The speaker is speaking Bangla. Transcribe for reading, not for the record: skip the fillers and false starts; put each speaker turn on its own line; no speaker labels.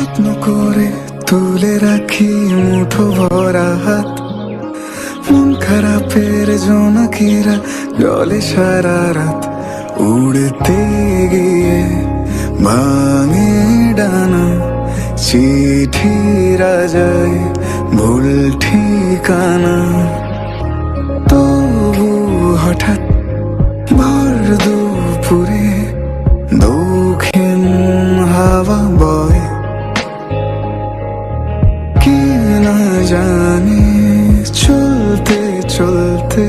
যত্ন করে তুলে রাখি মুঠো ভরা হাত, মন খারাপের জোনাকিরা জলে সারা রাত, উড়তে গিয়ে ভাঙে ডানা, চিঠিরা যায় ভুল ঠিকানা। তবু হঠাৎ ভর দুপুরে দক্ষিণ হাওয়া বয়, কে না জানে চলতে চলতে